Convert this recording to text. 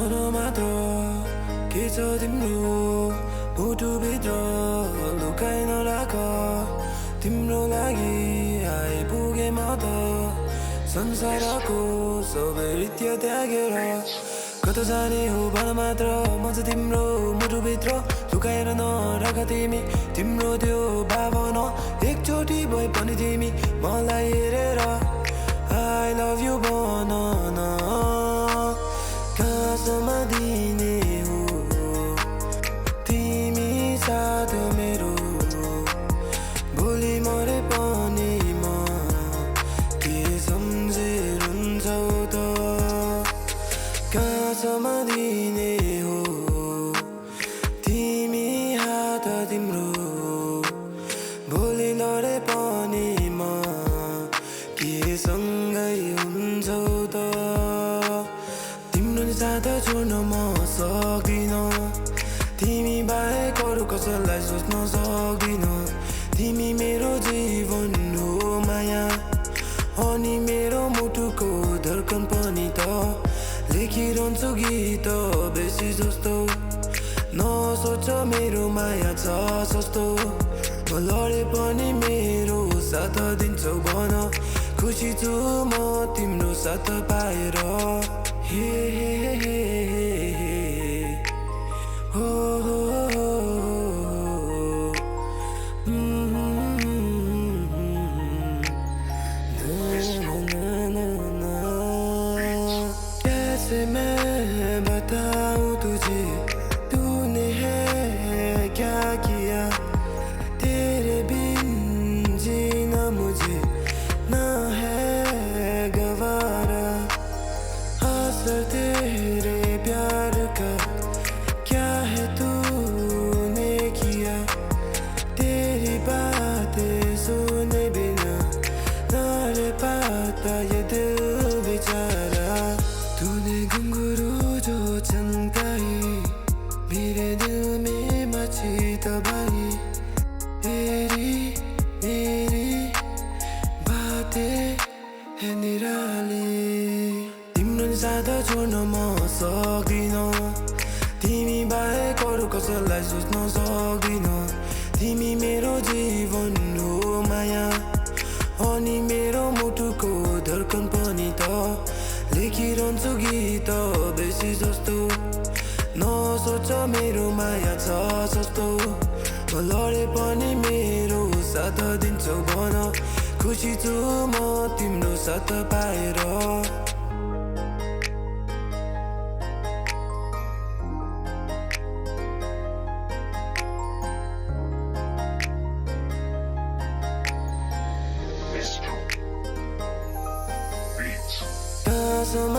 भन मात्र के छ तिम्रो मुटुभित्र लुकाइ नराख तिम्रो लागि आइपुगे म त संसारको सबै रीत्य त्यागेर कता जाने हो भन मात्र म चाहिँ तिम्रो मुटुभित्र लुकाएर नराख तिमी तिम्रो त्यो भावना एकचोटि भए पनि तिमी मलाई हेरेर I love you भन न कहाँसम्म दिने हो तिमी साथ मेरो भोलि मरे पनि म के सम्झेर हुन्छौ त कहाँसम्म दिने हो तिमी हात तिम्रो भोलि लडे पनि म के सँगै हुन्छौ त तिम्रो साथ छोड्न म सक्दिन तिमी बाहेक अरू कसैलाई सोच्न सक्दिन तिमी मेरो जीवन हो माया अनि मेरो मुटुको धड्कन पनि त लेखिरहन्छु गीत बेसी जस्तो नसोच मेरो माया छ सस्तो म लडे पनि मेरो साथ दिन्छौ भन खुसी छु म तिम्रो साथ पाएर हे हे हे हे हो हो कैसे मैं बताऊं तुझे तूने है क्या किया तेरे बिन जीना मुझे ना है गवारा असर तेरे प्यार का क्या है तूने किया तेरी बातें सुने बिना ना रह पाता ये दिल बेचारा तूने घुंघरू जो चमकाई मेरे दिल में मची तबाही तेरी मेरी बातें है निराली तिम्रो साथ छोड्न म सक्दिन तिमी बाहेक अरू कसैलाई सोच्न सक्दिन तिमी मेरो जीवन हो माया अनि मेरो मुटुको धड्कन पनि त लेखिरहन्छु गीत बेसी जस्तो नसोच मेरो माया छ सस्तो म लडे पनि मेरो साथ दिन्छौ भन खुसी छु म तिम्रो साथ पाएर कहाँसम्म